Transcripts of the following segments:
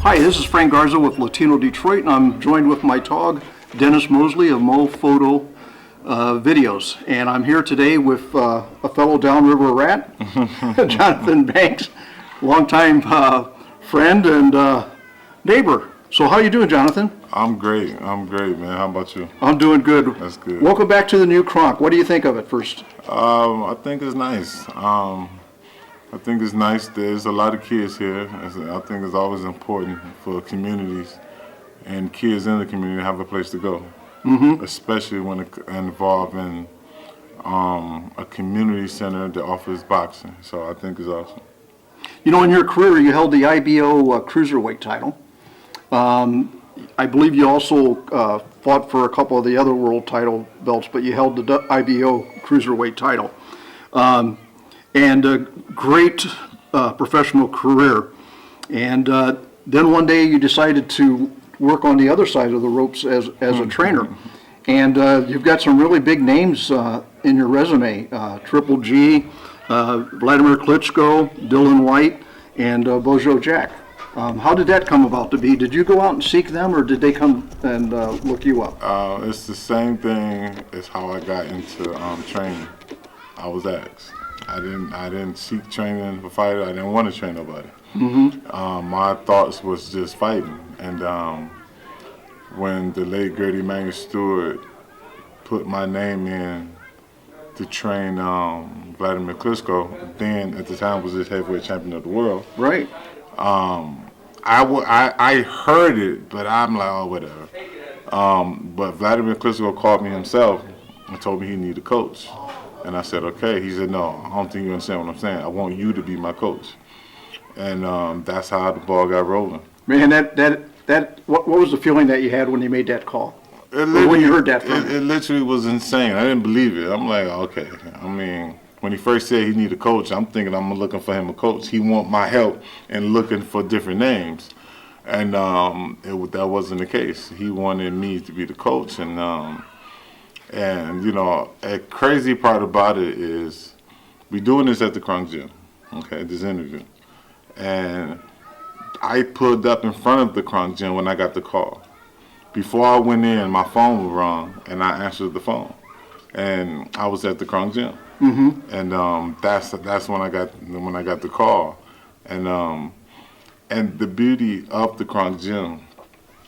Hi, this is Frank Garza with Latino Detroit, and I'm joined with my TOG, Dennis Mosley of Mo Photo Videos. And I'm here today with a fellow downriver rat, Johnathon Banks, longtime friend and neighbor. So how you doing, Johnathon? I'm great, man. How about you? I'm doing good. That's good. Welcome back to the new Kronk. What do you think of it first? I think it's nice. I think it's nice. There's a lot of kids here. I think it's always important for communities and kids in the community to have a place to go, especially when it involves in a community center that offers boxing. So I think it's awesome. You know, in your career, you held the IBO cruiserweight title. I believe you also fought for a couple of the other world title belts, but you held the IBO cruiserweight title. And a great professional career. And then one day you decided to work on the other side of the ropes as a trainer. And you've got some really big names in your resume, Triple G, Vladimir Klitschko, Dylan White, and Bojo Jack. How did that come about to be? Did you go out and seek them, or did they come and look you up? It's the same thing as how I got into training. I was asked. I didn't seek training for fighter. I didn't want to train nobody. My thoughts was just fighting. And when the late great Emmanuel Stewart put my name in to train Vladimir Klitschko, then at the time was his heavyweight champion of the world. Right. I heard it, but I'm like, oh, whatever. But Vladimir Klitschko called me himself and told me he needed a coach. And I said, okay. He said, no, I don't think you understand what I'm saying. I want you to be my coach. And that's how the ball got rolling. Man, what was the feeling that you had when you made that call? When you heard that from it literally was insane. I didn't believe it. I'm like, okay. I mean, when he first said he needed a coach, I'm thinking I'm looking for him a coach. He want my help and looking for different names. And that wasn't the case. He wanted me to be the coach. And you know, a crazy part about it is we doing this at the Kronk gym, okay, this interview. And I pulled up in front of the Kronk gym when I got the call. Before I went in, my phone was rung, and I answered the phone. And I was at the Kronk gym. And that's when I got the call. And the beauty of the Kronk gym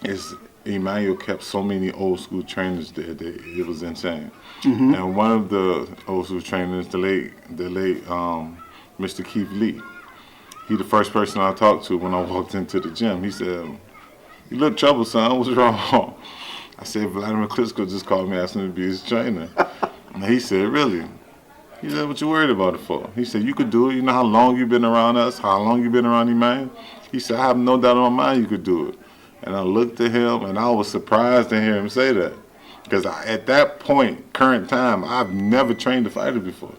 is Emmanuel kept so many old school trainers there that it was insane. And one of the old school trainers, the late Mr. Keith Lee, he the first person I talked to when I walked into the gym. He said, "You look troublesome. What's wrong?" I said, "Vladimir Klitschko just called me asking me to be his trainer." And he said, "Really?" He said, "What you worried about it for?" He said, "You could do it. You know how long you've been around us, how long you've been around Emmanuel?" He said, "I have no doubt in my mind you could do it." And I looked at him, and I was surprised to hear him say that. Because at that point, current time, I've never trained a fighter before.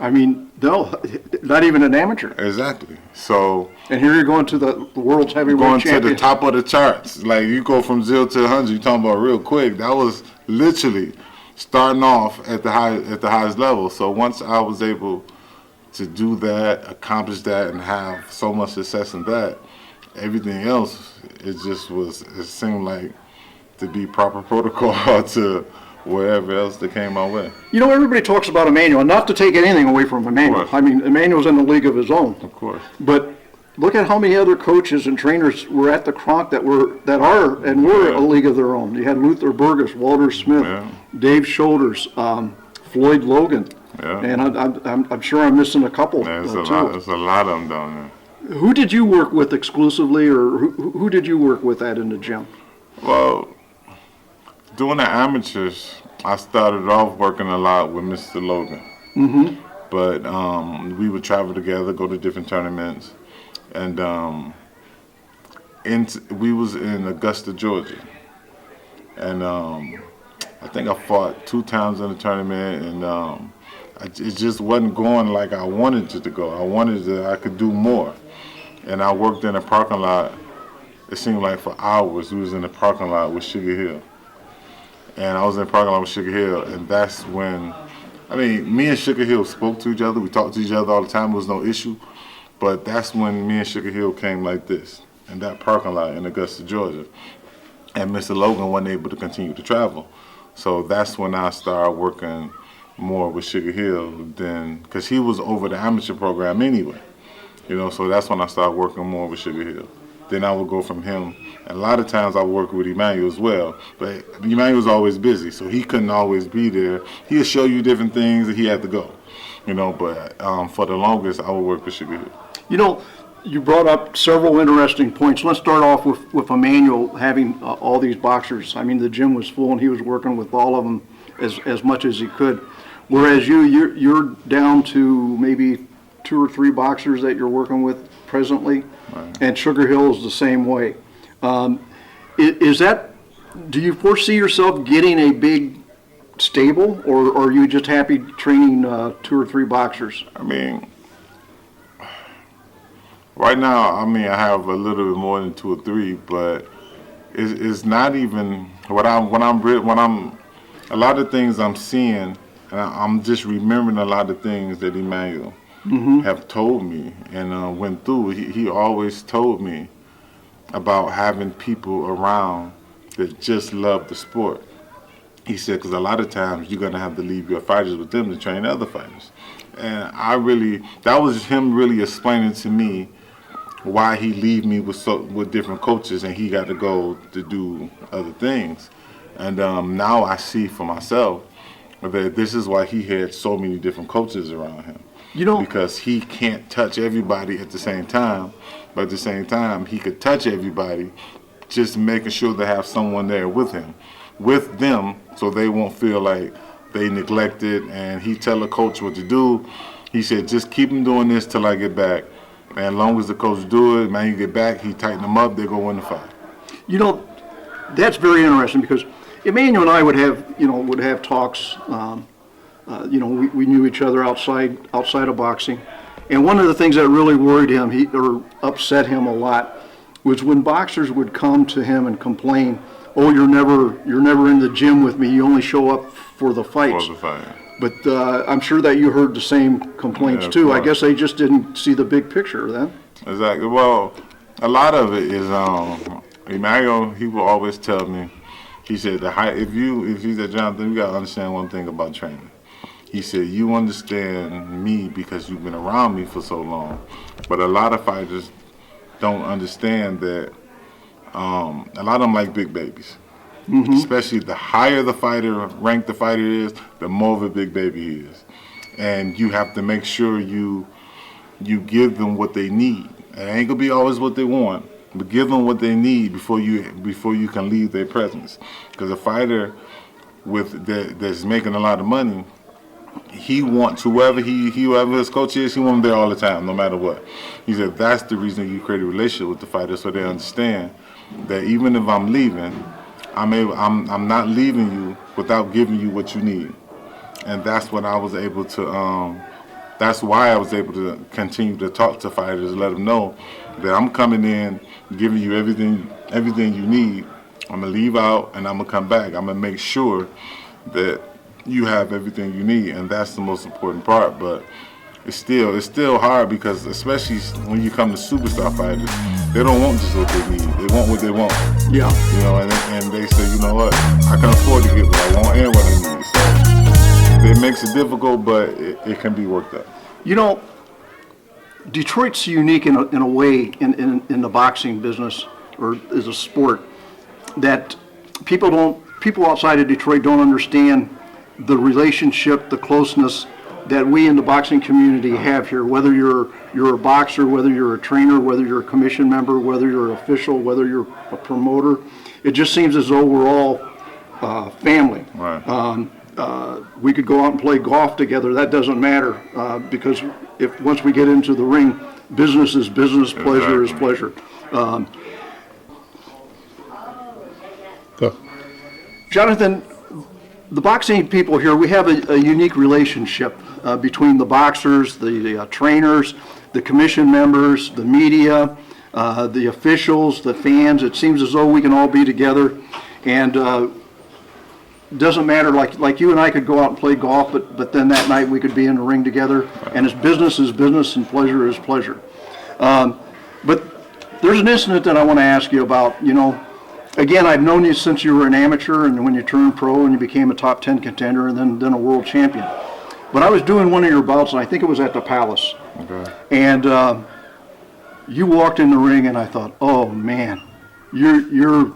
I mean, no, not even an amateur. Exactly. So. And here you're going to the world's heavyweight champion. Going to the top of the charts. Like, you go from 0 to 100, you're talking about real quick. That was literally starting off at the highest level. So once I was able to do that, accomplish that, and have so much success in that, everything else, it seemed like to be proper protocol to wherever else that came my way. You know, everybody talks about Emmanuel, not to take anything away from Emmanuel. I mean, Emmanuel's in a league of his own. Of course. But look at how many other coaches and trainers were at the Kronk that were a league of their own. You had Luther Burgess, Walter Smith, Dave Shoulders, Floyd Logan, and I'm sure I'm missing a couple. There's a lot of them down there. Who did you work with exclusively, or who did you work with in the gym? Well, doing the amateurs, I started off working a lot with Mr. Logan. But we would travel together, go to different tournaments, and we was in Augusta, Georgia. And I think I fought 2 times in the tournament, and it just wasn't going like I wanted it to go. I could do more. And I worked in a parking lot, it seemed like for hours. We was in the parking lot with Sugar Hill. And I was in the parking lot with Sugar Hill, and that's when, I mean, me and Sugar Hill spoke to each other. We talked to each other all the time. There was no issue. But that's when me and Sugar Hill came like this. in that parking lot in Augusta, Georgia. And Mr. Logan wasn't able to continue to travel. So that's when I started working more with Sugar Hill because he was over the amateur program anyway. So that's when I started working more with Sugar Hill. Then I would go from him. And a lot of times I would work with Emmanuel as well. But Emmanuel was always busy, so he couldn't always be there. He'd show you different things and he had to go. But for the longest, I would work with Sugar Hill. You brought up several interesting points. Let's start off with Emmanuel having all these boxers. I mean, the gym was full and he was working with all of them as much as he could. Whereas you're down to maybe 2 or 3 boxers that you're working with presently, right. And Sugar Hill is the same way. Do you foresee yourself getting a big stable, or are you just happy training 2 or 3 boxers? I mean, right now, I have a little bit more than 2 or 3, but it's not even what I'm. A lot of things I'm seeing, and I'm just remembering a lot of things that Emmanuel have told me and went through. He always told me about having people around that just love the sport. He said, because a lot of times you're going to have to leave your fighters with them to train other fighters. And that was him really explaining to me why he leave me with different coaches and he got to go to do other things. And now I see for myself that this is why he had so many different coaches around him. Because he can't touch everybody at the same time, but at the same time he could touch everybody, just making sure they have someone there with them, so they won't feel like they neglected. And he tell the coach what to do. He said, just keep them doing this till I get back. And as long as the coach do it, man, you get back, he tighten them up, they go win the fight. That's very interesting because Emmanuel and I would have talks. We knew each other outside of boxing, and one of the things that really worried him, or upset him a lot, was when boxers would come to him and complain, "Oh, you're never in the gym with me. You only show up for the fights." But I'm sure that you heard the same complaints too. I guess they just didn't see the big picture then. Exactly. Well, a lot of it is Emmanuel. He will always tell me. He said, if he's at Johnathon, you gotta understand one thing about training. He said, you understand me because you've been around me for so long. But a lot of fighters don't understand that a lot of them like big babies. Especially the higher the rank the fighter is, the more of a big baby he is. And you have to make sure you give them what they need. It ain't gonna be always what they want, but give them what they need before you can leave their presence. Because a fighter that's making a lot of money, he wants whoever his coach is, he wants him there all the time, no matter what. He said that's the reason you create a relationship with the fighter, so they understand that even if I'm leaving, I'm not leaving you without giving you what you need. And that's what I was able to. That's why I was able to continue to talk to fighters, let them know that I'm coming in, giving you everything you need. I'm gonna leave out and I'm gonna come back. I'm gonna make sure that you have everything you need, and that's the most important part. But it's still hard because especially when you come to superstar fighters, they don't want just what they need. They want what they want. Yeah. And they say, you know what, I can afford to get what I want and what I need. So it makes it difficult, but it can be worked out. Detroit's unique in a way in the boxing business, or as a sport, that people outside of Detroit don't understand the relationship, the closeness that we in the boxing community have here. Whether you're a boxer, whether you're a trainer, whether you're a commission member, whether you're an official, whether you're a promoter, it just seems as though we're all family. Right. We could go out and play golf together. That doesn't matter because once we get into the ring, business is business, pleasure is pleasure. Johnathon, the boxing people here, we have a unique relationship between the boxers, the trainers, the commission members, the media, the officials, the fans. It seems as though we can all be together, and doesn't matter. Like you and I could go out and play golf, but then that night we could be in the ring together. And it's business is business, and pleasure is pleasure. But There's an incident that I want to ask you about. Again, I've known you since you were an amateur, and when you turned pro and you became a top 10 contender, and then a world champion. But I was doing one of your bouts, and I think it was at the Palace. Okay. And you walked in the ring, and I thought, oh man, you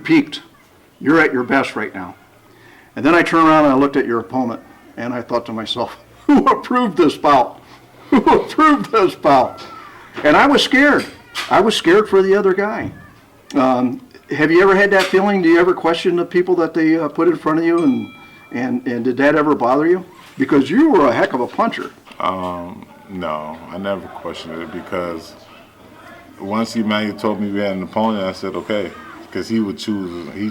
peaked. You're at your best right now. And then I turned around and I looked at your opponent, and I thought to myself, who approved this bout? Who approved this bout? And I was scared. I was scared for the other guy. Have you ever had that feeling? Do you ever question the people that they put in front of you, and did that ever bother you? Because you were a heck of a puncher. No, I never questioned it, because once Emmanuel told me we had an opponent, I said okay, because he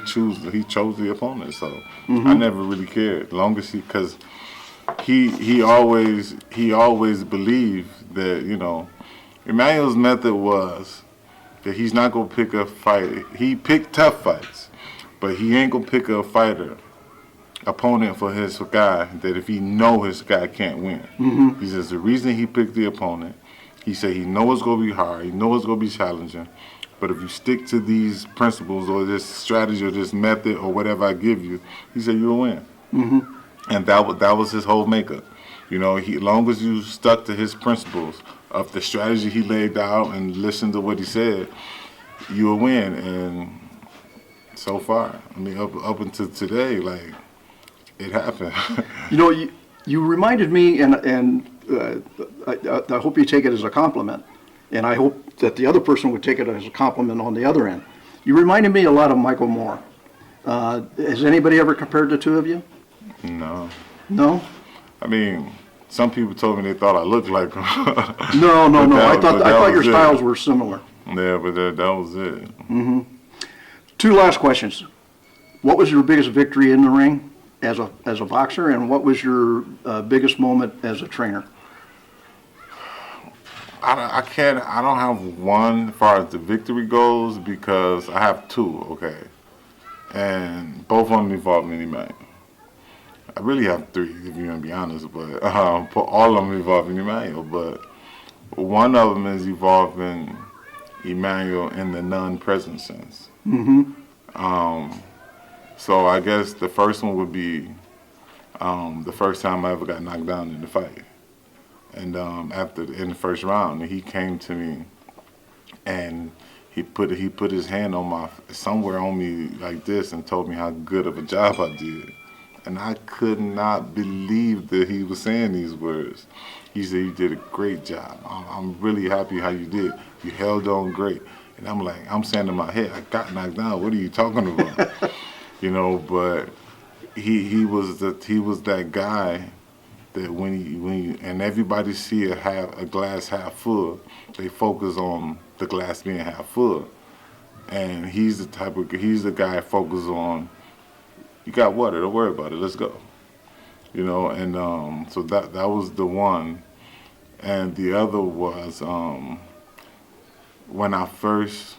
chose the opponent, so I never really cared. As long as because he always believed that Emmanuel's method was that he's not gonna pick a fight. He picked tough fights, but he ain't gonna pick a opponent for his guy that if he know his guy can't win. He says the reason he picked the opponent, he said he knows it's gonna be hard, he knows it's gonna be challenging, but if you stick to these principles or this strategy or this method or whatever I give you, he said you'll win. And that was his whole makeup. As long as you stuck to his principles of the strategy he laid out and listened to what he said, you'll win. And so far, up until today, like, it happened. You reminded me, and I hope you take it as a compliment, and I hope that the other person would take it as a compliment on the other end. You reminded me a lot of Michael Moore. Has anybody ever compared the two of you? No. No? Some people told me they thought I looked like him. No. I thought your styles were similar. Yeah, but that was it. Two last questions. What was your biggest victory in the ring as a boxer, and what was your biggest moment as a trainer? I don't have one as far as the victory goes, because I have two, okay? And both of them involve Mini Man. I really have three, if you're gonna be honest, but all of them involve Emmanuel. But one of them is involving Emmanuel in the non-present sense. So I guess the first one would be the first time I ever got knocked down in the fight, and in the first round, he came to me and he put his hand on somewhere on me like this and told me how good of a job I did. And I could not believe that he was saying these words. He said, you did a great job. I'm really happy how you did. You held on great. And I'm saying in my head, I got knocked down. What are you talking about? But he was that guy that when and everybody see a glass half full, they focus on the glass being half full. And he's the guy focused on, you got water, don't worry about it, let's go. And so that was the one. And the other was when I first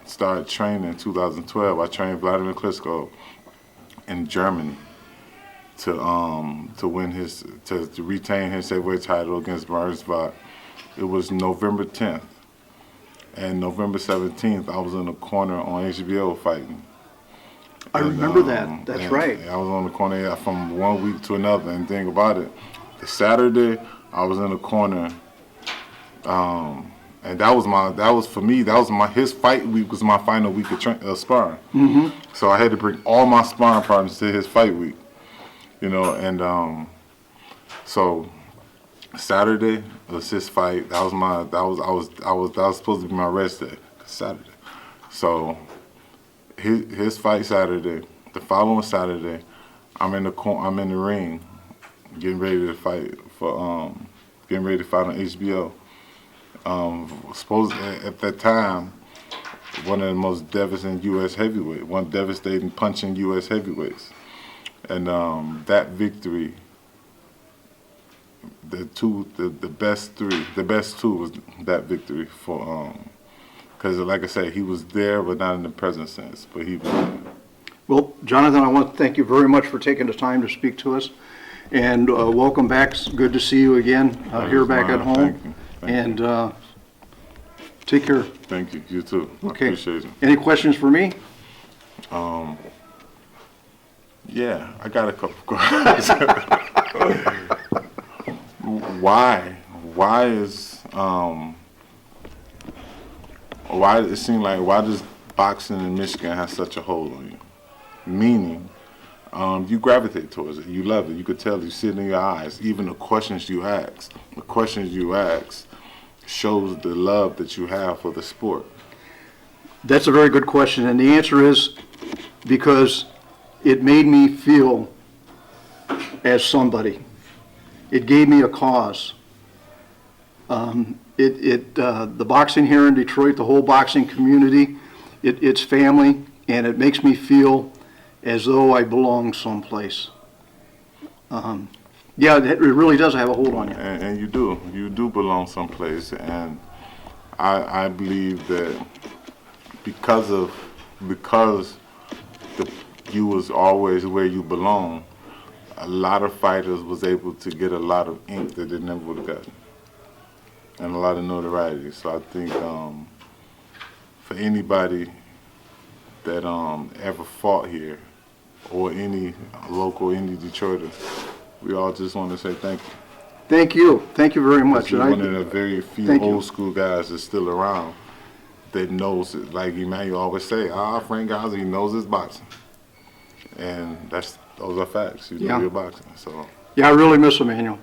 started training in 2012, I trained Vladimir Klitschko in Germany to retain his heavyweight title against Burnsvach. It was November 10th. And November 17th, I was in the corner on HBO fighting. I remember that. That's right. I was on the corner from 1 week to another. And think about it, the Saturday I was in the corner, and his fight week was my final week of sparring. So I had to bring all my sparring partners to his fight week, and so Saturday was his fight. That was supposed to be my rest day, Saturday. So his fight Saturday. The following Saturday, I'm in the ring, getting ready to fight on HBO. At that time, one of the most devastating punching U.S. heavyweights, and that victory. The best two was that victory for. Because, like I said, he was there, but not in the present sense. But he was there. Well, Jonathan, I want to thank you very much for taking the time to speak to us. And welcome back. It's good to see you again here back at home. Thank you. And Take care. Thank you. You too. I Okay. appreciate it. Any questions for me? Yeah, I got a couple questions. Why? Why is why it seems like why does boxing in Michigan have such a hold on you? Meaning, you gravitate towards it. You love it. You could tell. You see it in your eyes. Even the questions you ask shows the love that you have for the sport. That's a very good question, and the answer is because it made me feel as somebody. It gave me a cause. The boxing here in Detroit, the whole boxing community, it's family, and it makes me feel as though I belong someplace. Yeah, it really does have a hold on you. And you do belong someplace, and I believe that because you was always where you belong, a lot of fighters was able to get a lot of ink that they never would have gotten, and a lot of notoriety. So I think for anybody that ever fought here, or any local indie Detroiter, we all just want to say thank you. Thank you. Thank you very much. You're And one of the very few thank you. old school guys that's still around that knows it. Like Emmanuel always say, Frank Gaza, he knows his boxing. And those are facts. You know Yeah. your boxing. So Yeah, I really miss Emmanuel.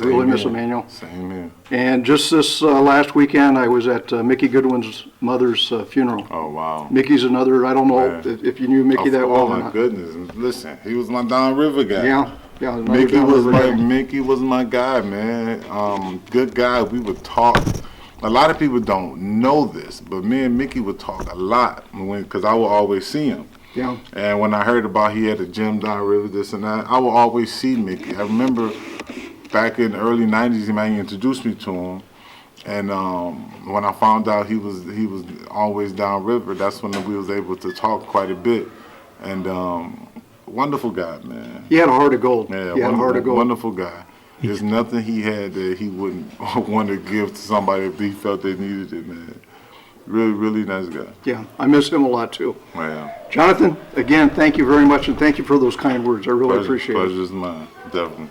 I really miss here. Emmanuel. Same here. And just this last weekend, I was at Mickey Goodwin's mother's funeral. Oh wow. Mickey's another, I don't know Man. if you knew Mickey that well Oh or my not. goodness. Listen, he was my Down River guy. Yeah, another downriver guy. Mickey was my guy, man. Good guy. We would talk. A lot of people don't know this, but me and Mickey would talk a lot because I would always see him. Yeah. And when I heard about he had a gym down river, this and that, I would always see Mickey. I remember back in the early '90s, he might introduced me to him, and when I found out he was always down river, that's when we was able to talk quite a bit. And wonderful guy, man. He had a heart of gold. Yeah, He had a heart of gold. wonderful guy. There's nothing he had that he wouldn't want to give to somebody if he felt they needed it, man. Really, really nice guy. Yeah, I miss him a lot too. Yeah. Jonathan, again, thank you very much, and thank you for those kind words. I really appreciate it. Pleasure's mine, definitely.